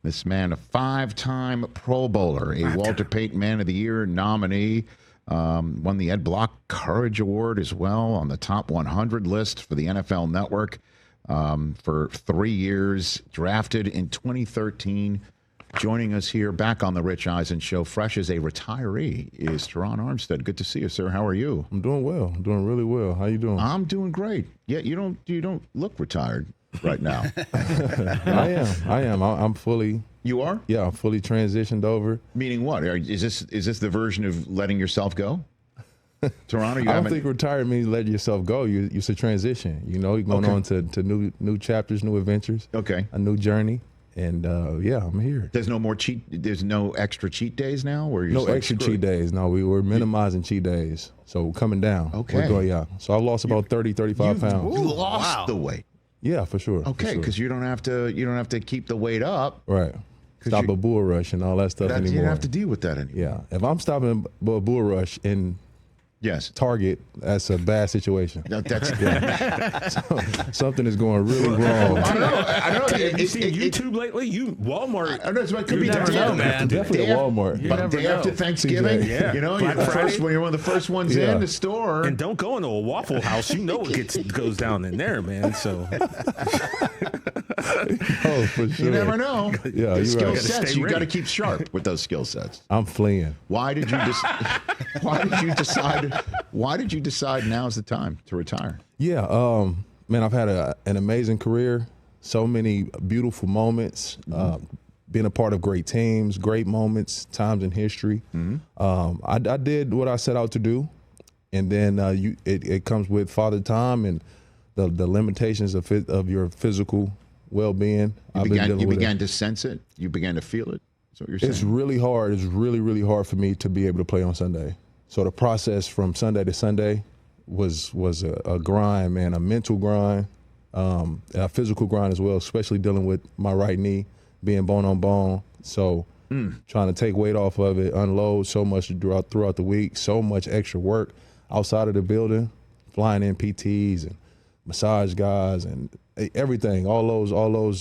This man, a 5-time Pro Bowler, a Walter Payton Man of the Year nominee, won the Ed Block Courage Award as well on the top 100 list for the NFL Network for 3 years, drafted in 2013. Joining us here back on the Rich Eisen Show, fresh as a retiree, is Terron Armstead. Good to see you, sir. How are you? I'm doing well. I'm doing really well. How you doing? I'm doing great. Yeah, you don't look retired right now. I am. I'm fully. You are? Yeah, I'm fully transitioned over. Meaning what? Is this the version of letting yourself go? Toronto, I don't think retire means letting yourself go. It's a transition. You know, you're going on to new chapters, new adventures. Okay. A new journey. And yeah, I'm here. There's no extra cheat days now? Where you're no extra cheat days. No, we're minimizing cheat days. So coming down. Okay. So I've lost about 30, 35 pounds. You lost the weight. Yeah, for sure. Okay, because you don't have to keep the weight up. Right. Stop a bull rush and all that stuff anymore. You don't have to deal with that anymore. Yeah. If I'm stopping a bull rush in Target, that's a bad situation. Something is going really wrong. I know. Have you seen YouTube lately? Walmart. I know. It could be definitely a Walmart. But day after Thanksgiving, you're one of the first ones in the store. And don't go into a Waffle House. You know it goes down in there, man. So. Oh, for sure. You never know. Yeah, the skill sets. You got to keep sharp with those skill sets. I'm fleeing. Why did you decide now's the time to retire? Yeah, man, I've had an amazing career. So many beautiful moments. Being a part of great teams, great moments, times in history. I did what I set out to do, and then it comes with Father Time and the limitations of your physical well-being. You began to sense it. You began to feel it. That's what you're saying. It's really hard. It's really, really hard for me to be able to play on Sunday. So the process from Sunday to Sunday was a grind, man, a mental grind, a physical grind as well, especially dealing with my right knee being bone on bone. So trying to take weight off of it, unload so much throughout the week, so much extra work outside of the building, flying in PTs and massage guys and everything, all those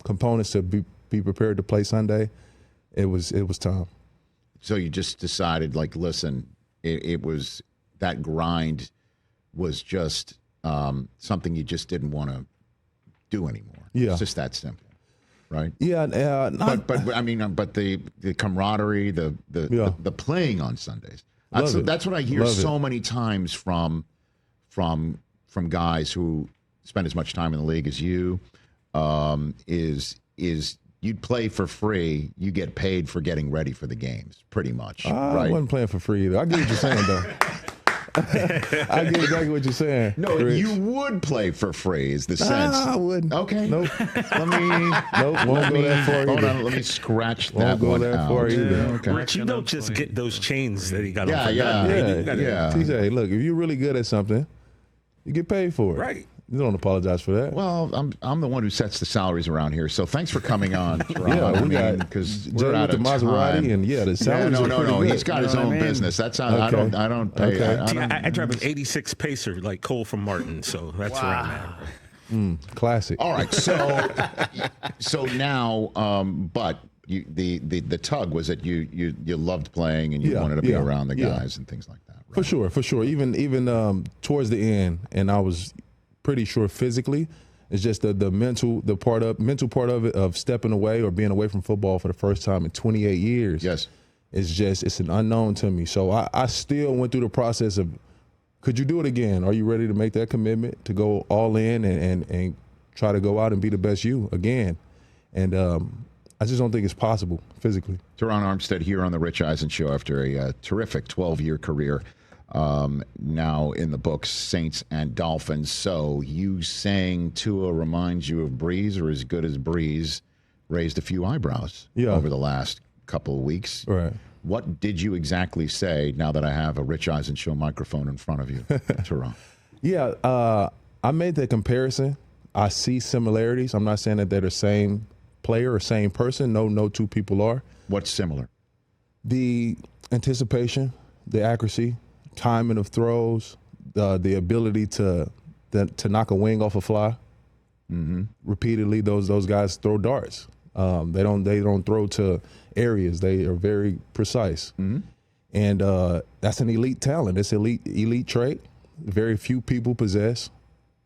components to be prepared to play Sunday. It was time. So you just decided, like, listen, it was that grind was just something you just didn't want to do anymore. Yeah, it's just that simple, right? Yeah, but I mean, but the camaraderie, the playing on Sundays. That's what I hear many times from guys who spend as much time in the league as you. Is you'd play for free, you get paid for getting ready for the games, pretty much. I wasn't playing for free either. I get what you're saying, though. I get exactly what you're saying. No, Rich. You would play for free is the sense. I wouldn't. Okay. Nope. Won't go that far either. Hold on, let me scratch that one out. Far either. Okay. Rich, you don't just get those chains that he got on. Yeah. TJ, look, if you're really good at something, you get paid for it. Right. You don't apologize for that. Well, I'm the one who sets the salaries around here, so thanks for coming on. Yeah, we got because we're out of Maserati time. And the salaries. No. He's got his own business. That's how I don't pay. Okay. I drive an '86 Pacer like Cole from Martin, so that's where I'm at. Classic. All right, so now, but the tug was that you loved playing and you wanted to be around the guys and things like that. Right? For sure. Even towards the end, and I was pretty sure physically, it's just the mental part of it, of stepping away or being away from football for the first time in 28 years. Yes, it's an unknown to me. So I still went through the process of, could you do it again? Are you ready to make that commitment to go all in and try to go out and be the best you again? And I just don't think it's possible physically. Terron Armstead here on the Rich Eisen Show after a terrific 12-year career. Now in the books, Saints and Dolphins. So you saying Tua reminds you of Brees or as good as Brees raised a few eyebrows over the last couple of weeks. Right. What did you exactly say now that I have a Rich Eisen Show microphone in front of you, Terron? Yeah, I made that comparison. I see similarities. I'm not saying that they're the same player or same person. No two people are. What's similar? The anticipation, the accuracy, timing of throws, the ability to knock a wing off a fly. Repeatedly, those guys throw darts. They don't throw to areas. They are very precise. Mm-hmm. And that's an elite talent. It's elite trait. Very few people possess.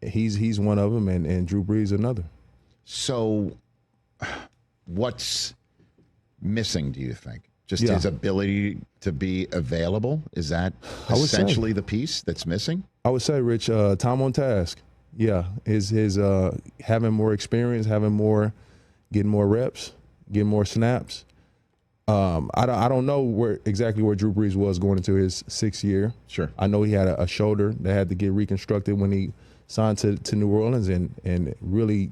He's one of them, and Drew Brees another. So what's missing, do you think? Just his ability to be available? Is that essentially the piece that's missing? I would say, Rich, time on task. Yeah, his having more experience, getting more reps, getting more snaps. I don't know exactly where Drew Brees was going into his 6th year. Sure. I know he had a shoulder that had to get reconstructed when he signed to New Orleans and really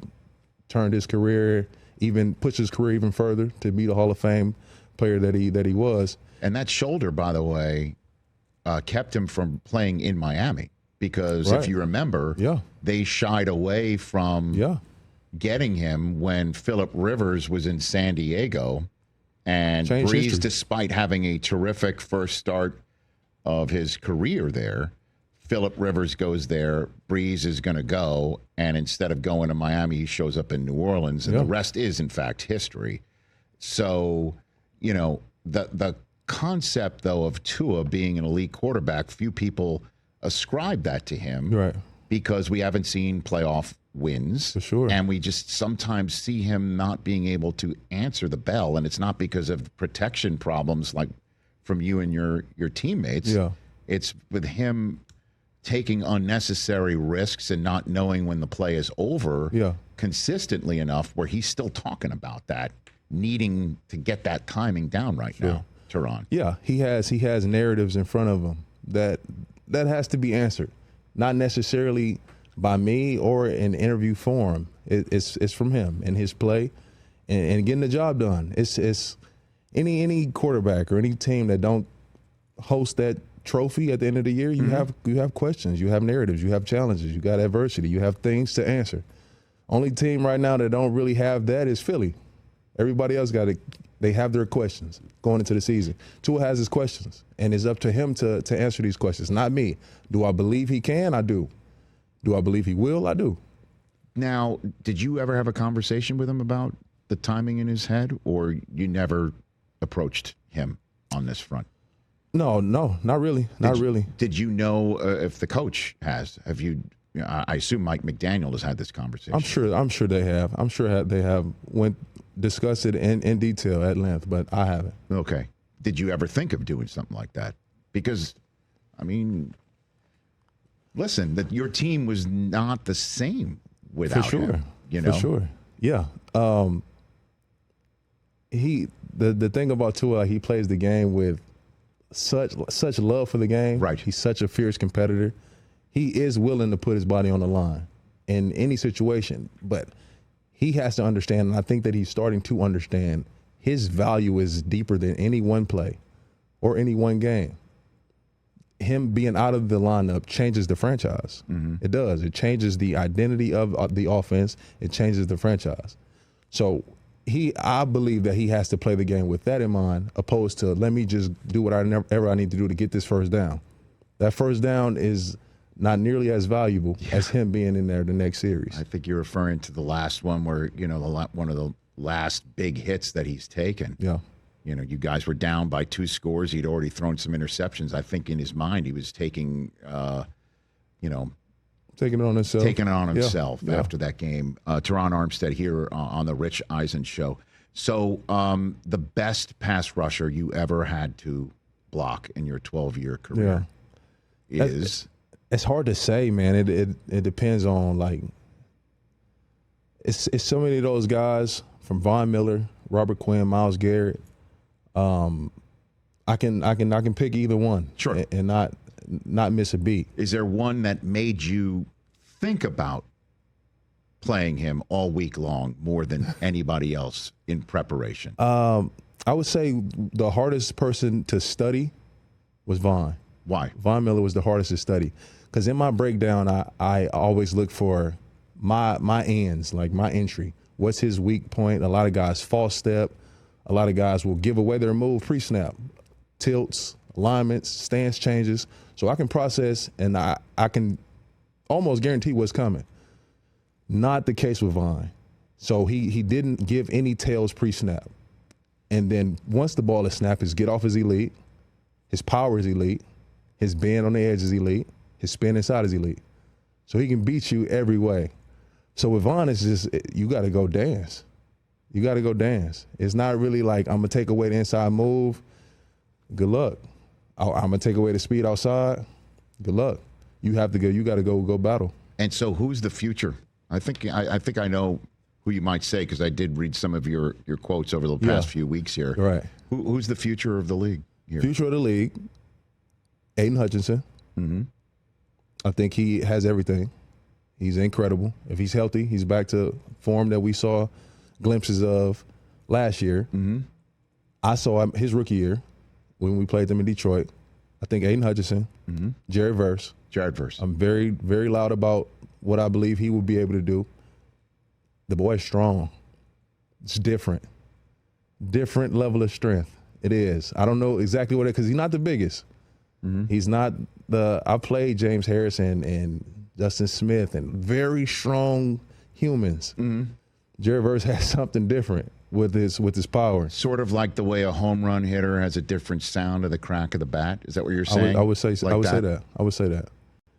turned his career, even pushed his career even further to be the Hall of Fame player that he was. And that shoulder, by the way, kept him from playing in Miami because if you remember, they shied away from getting him when Phillip Rivers was in San Diego. And Brees, despite having a terrific first start of his career there, Phillip Rivers goes there, Brees is going to go, and instead of going to Miami, he shows up in New Orleans, and the rest is, in fact, history. So, you know, the concept, though, of Tua being an elite quarterback, few people ascribe that to him because we haven't seen playoff wins. For sure. And we just sometimes see him not being able to answer the bell, and it's not because of protection problems like from you and your teammates. Yeah. It's with him taking unnecessary risks and not knowing when the play is over consistently enough where he's still talking about that, needing to get that timing down right now, Terron. Yeah, he has narratives in front of him that has to be answered, not necessarily by me or in interview form. It's from him and his play and getting the job done. It's any quarterback or any team that don't host that trophy at the end of the year, you have questions, you have narratives, you have challenges, you got adversity, you have things to answer. Only team right now that don't really have that is Philly. Everybody else they have their questions going into the season. Tua has his questions, and it's up to him to answer these questions, not me. Do I believe he can? I do. Do I believe he will? I do. Now, did you ever have a conversation with him about the timing in his head, or you never approached him on this front? No, not really. Really. Did you know if the coach has? Have you? I assume Mike McDaniel has had this conversation. I'm sure they have. I'm sure they have discussed it in detail at length, but I haven't. Okay. Did you ever think of doing something like that? Because, I mean, listen, that your team was not the same without him. You know? For sure. Yeah. The thing about Tua, he plays the game with such love for the game. Right. He's such a fierce competitor. He is willing to put his body on the line in any situation, but he has to understand, and I think that he's starting to understand, his value is deeper than any one play or any one game. Him being out of the lineup changes the franchise. It does. It changes the identity of the offense. It changes the franchise. So I believe that he has to play the game with that in mind, opposed to let me just do whatever I need to do to get this first down. That first down is not nearly as valuable as him being in there the next series. I think you're referring to the last one where, you know, one of the last big hits that he's taken. Yeah. You know, you guys were down by 2 scores. He'd already thrown some interceptions. I think in his mind he was taking it on himself after that game. Terron Armstead here on the Rich Eisen Show. So the best pass rusher you ever had to block in your 12-year career is? It's hard to say, man. It depends on, like, it's so many of those guys from Von Miller, Robert Quinn, Myles Garrett. I can pick either one, and not miss a beat. Is there one that made you think about playing him all week long more than anybody else in preparation? I would say the hardest person to study was Von. Why? Von Miller was the hardest to study. Because in my breakdown, I always look for my ends, like my entry. What's his weak point? A lot of guys false step. A lot of guys will give away their move pre-snap. Tilts, alignments, stance changes. So I can process, and I can almost guarantee what's coming. Not the case with Von. So he didn't give any tails pre-snap. And then once the ball is snapped, his get off is elite, his power is elite, his bend on the edge is elite, his spin inside is elite. So he can beat you every way. So with Von, it's just, you got to go dance. You got to go dance. It's not really like, I'm going to take away the inside move. Good luck. I'm going to take away the speed outside. Good luck. You got to go battle. And so who's the future? I think I know who you might say, because I did read some of your quotes over the past few weeks here. Right. Who's the future of the league here? Future of the league, Aiden Hutchinson. Mm-hmm. I think he has everything. He's incredible. If he's healthy, he's back to form that we saw glimpses of last year. Mm-hmm. I saw him his rookie year when we played them in Detroit. I think Aiden Hutchinson, Jared Verse. I'm very, very loud about what I believe he will be able to do. The boy's strong. It's different. Different level of strength. It is. I don't know exactly what it is, because he's not the biggest. Mm-hmm. He's not I played James Harrison and Justin Smith and very strong humans. Mm-hmm. Jared Verse has something different with his power. Sort of like the way a home run hitter has a different sound of the crack of the bat. Is that what you're saying? I would say that. I would say that.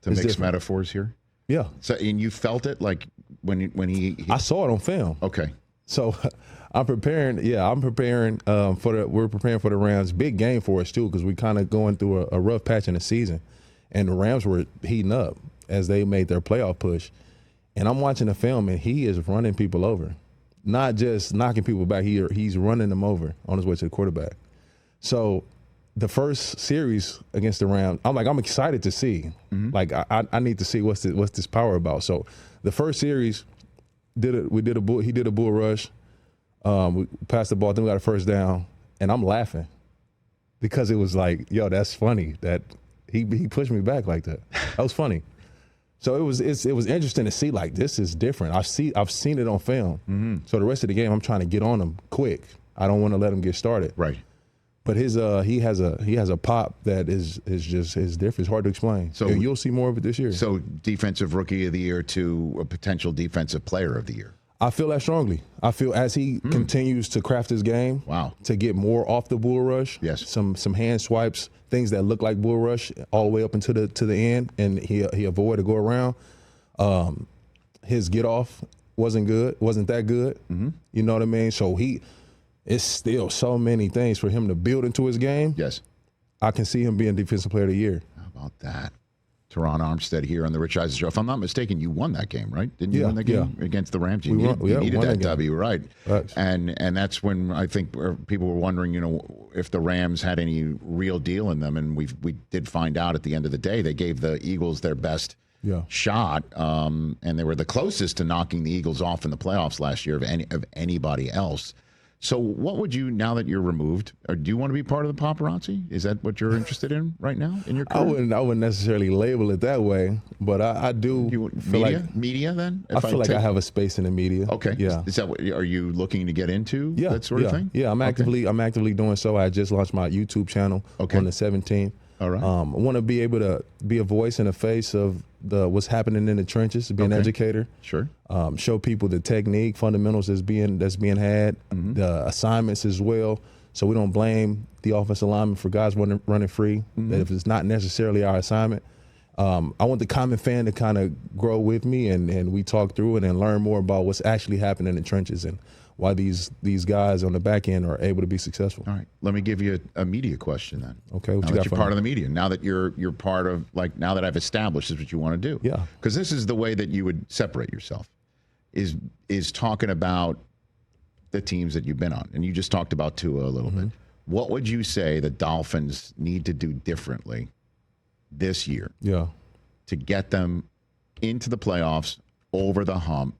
To mix different metaphors here? Yeah. So, and you felt it like when he I saw it on film. Okay. So I'm preparing. Yeah, I'm preparing we're preparing for the Rams. Big game for us too, because we kind of going through a rough patch in the season, and the Rams were heating up as they made their playoff push. And I'm watching the film, and he is running people over, not just knocking people back. He's running them over on his way to the quarterback. So the first series against the Rams, I'm excited to see. Mm-hmm. Like I need to see what's this power about. So the first series, he did a bull rush. We passed the ball, then we got a first down, and I'm laughing because it was like, yo, that's funny that he pushed me back like that. That was funny. So it was interesting to see, like, this is different. I've seen it on film. Mm-hmm. So the rest of the game, I'm trying to get on him quick. I don't want to let him get started. Right. But he has a pop that is different. It's hard to explain. So you'll see more of it this year. So defensive rookie of the year to a potential defensive player of the year. I feel that strongly. I feel as he continues to craft his game, to get more off the bull rush. Yes. Some hand swipes, things that look like bull rush all the way up into the end, and he avoided go around. His get off wasn't that good. Mm-hmm. You know what I mean? So it's still so many things for him to build into his game. Yes. I can see him being defensive player of the year. How about that? Terron Armstead here on the Rich Eisen Show. If I'm not mistaken, you won that game, right? Didn't you win that game against the Rams? You needed that W, right? And that's when I think people were wondering, if the Rams had any real deal in them, and we did find out at the end of the day they gave the Eagles their best shot, and they were the closest to knocking the Eagles off in the playoffs last year of anybody else. So what would you, now that you're removed, or do you want to be part of the paparazzi? Is that what you're interested in right now in your career? I wouldn't necessarily label it that way, but I do feel media then? I feel like I have a space in the media. Okay. Yeah. Is that what are you looking to get into? Yeah. That sort of thing? Yeah, I'm actively doing so. I just launched my YouTube channel on the 17th. All right. I want to be able to be a voice and a face of what's happening in the trenches, be an educator. Sure. Show people the technique, fundamentals that's being had, the assignments as well. So we don't blame the offensive lineman for guys running free. That if it's not necessarily our assignment. I want the common fan to kind of grow with me, and we talk through it and learn more about what's actually happening in the trenches and why these guys on the back end are able to be successful. All right. Let me give you a media question then. Okay. Now that you're part of the media, now that you're part of, like, now that I've established this is what you want to do. Yeah. Because this is the way that you would separate yourself, is talking about the teams that you've been on. And you just talked about Tua a little bit. What would you say the Dolphins need to do differently this year to get them into the playoffs, over the hump,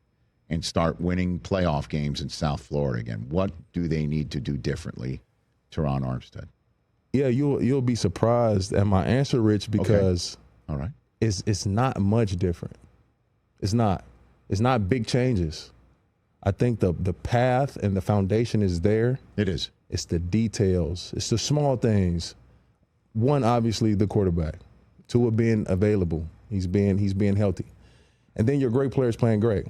and start winning playoff games in South Florida again? What do they need to do differently, Terron Armstead? Yeah, you'll be surprised at my answer, Rich, because all right, it's not much different. It's not big changes. I think the path and the foundation is there. It is. It's the details. It's the small things. One, obviously, the quarterback. Tua being available. He's being healthy. And then your great players playing great.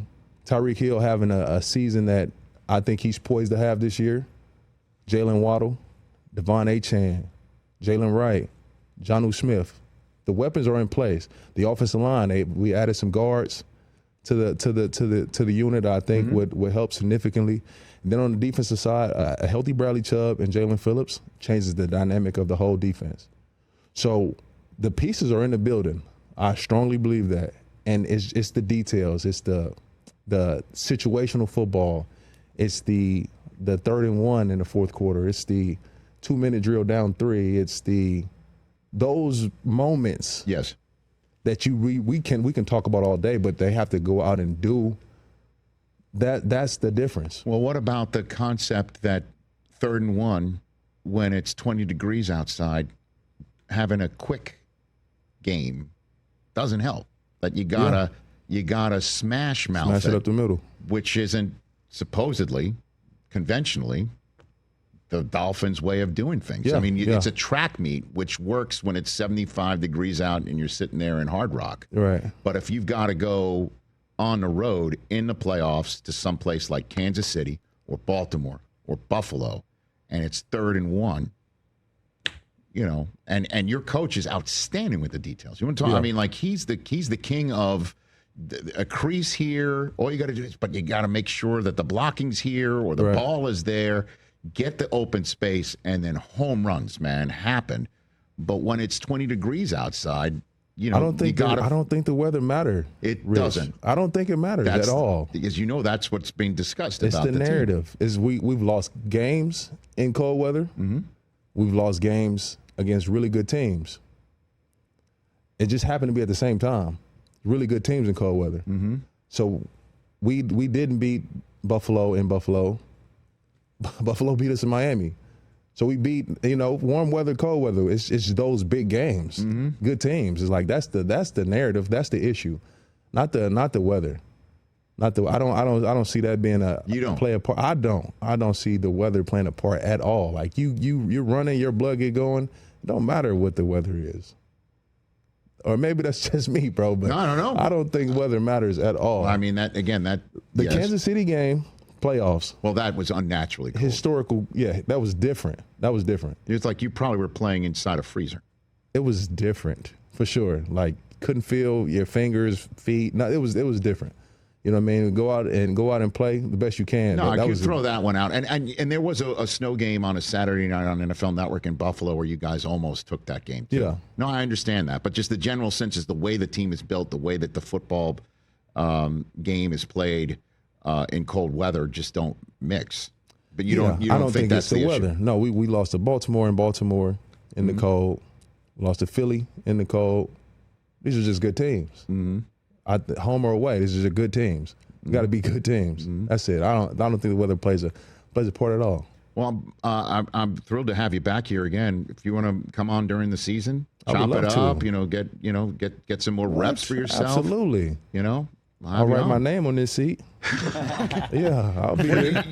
Tyreek Hill having a season that I think he's poised to have this year. Jalen Waddle, Devon Achane, Jalen Wright, Jonnu Smith. The weapons are in place. The offensive line, we added some guards to the unit. I think would help significantly. And then on the defensive side, a healthy Bradley Chubb and Jalen Phillips changes the dynamic of the whole defense. So the pieces are in the building. I strongly believe that, and it's the details. It's the situational football. It's the 3rd and 1 in the fourth quarter. It's the 2-minute drill down 3. It's those moments. Yes. That we can talk about all day, but they have to go out and do. That's the difference. Well, what about the concept that 3rd and 1, when it's 20 degrees outside, having a quick game doesn't help? That you gotta smash mouth it up the middle, which isn't supposedly conventionally the Dolphins' way of doing things. Yeah, I mean, it's a track meet, which works when it's 75 degrees out and you're sitting there in Hard Rock. Right. But if you've got to go on the road in the playoffs to someplace like Kansas City or Baltimore or Buffalo, and it's 3rd and 1, and your coach is outstanding with the details. You want to talk? Yeah. I mean, like he's the king of a crease here. All you got to do is, but you got to make sure that the blocking's here or the ball is there. Get the open space, and then home runs, man, happen. But when it's 20 degrees outside, I don't think the weather matters. It doesn't. I don't think it matters at all. Because that's what's being discussed. It's about the narrative. We've lost games in cold weather. Mm-hmm. We've lost games against really good teams. It just happened to be at the same time. Really good teams in cold weather. Mm-hmm. So we didn't beat Buffalo in Buffalo. Buffalo beat us in Miami. So we beat, warm weather, cold weather. It's those big games, good teams. It's like that's the narrative. That's the issue, not the weather. I don't see that being play a part. I don't see the weather playing a part at all. Like you're running, your blood get going. It don't matter what the weather is. Or maybe that's just me, bro. But no, I don't know. I don't think weather matters at all. I mean, the Kansas City game. Playoffs. Well, that was unnaturally cold. Historical, that was different. It's like you probably were playing inside a freezer. It was different, for sure. Like, couldn't feel your fingers, feet. No, it was different. You know what I mean? Go out and play the best you can. No, I could throw that one out. And there was a snow game on a Saturday night on NFL Network in Buffalo where you guys almost took that game, too. Yeah. No, I understand that. But just the general sense is the way the team is built, the way that the football game is played, in cold weather just don't mix. But you don't think that's it's the weather. No, we lost to Baltimore in the cold. We lost to Philly in the cold. These are just good teams. Mm-hmm. Home or away, these are just good teams. You got to be good teams. Mm-hmm. That's it. I don't think the weather plays a part at all. Well, I'm thrilled to have you back here again. If you want to come on during the season, chop it up. Get some more reps for yourself. Absolutely. I'll write my name on this seat. Yeah, I'll be there.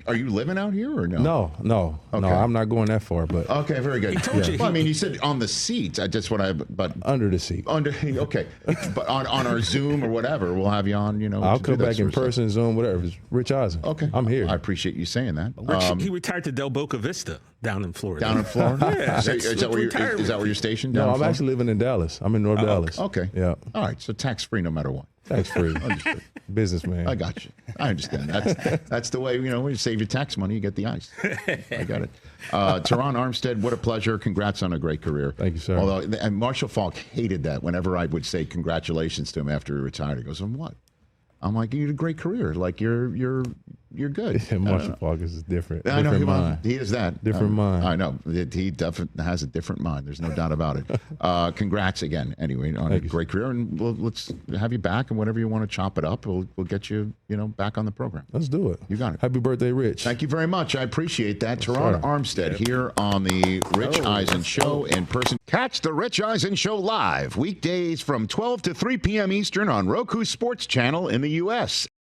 Are you living out here or no? No, I'm not going that far. But okay, very good. Well, I mean, you said on the seats. But under the seat. Okay, but on our Zoom or whatever, we'll have you on. I'll come back in person, Zoom, whatever. It's Rich Eisen. Okay, I'm here. I appreciate you saying that. Rich, he retired to Del Boca Vista down in Florida. Yeah. Is that where you're stationed? No, I'm actually living in Dallas. I'm in North Dallas. Okay. Yeah. All right. So tax free no matter what. Tax free. Businessman. I got you. I understand. That's the way, when you save your tax money, you get the ice. I got it. Terron Armstead, what a pleasure. Congrats on a great career. Thank you, sir. And Marshall Falk hated that whenever I would say congratulations to him after he retired. He goes, on what? I'm like, you had a great career. Like, you're good. Yeah, Marshall Falk is different. I know mind. He is that. Different mind. I know. He definitely has a different mind. There's no doubt about it. Congrats again, anyway, on a great career. And let's have you back, and whatever you want to chop it up, we'll get you, back on the program. Let's do it. You got it. Happy birthday, Rich. Thank you very much. I appreciate that. Terron Armstead here on the Rich Eisen Show in person. Catch the Rich Eisen Show live weekdays from 12 to 3 p.m. Eastern on Roku Sports Channel in the U.S.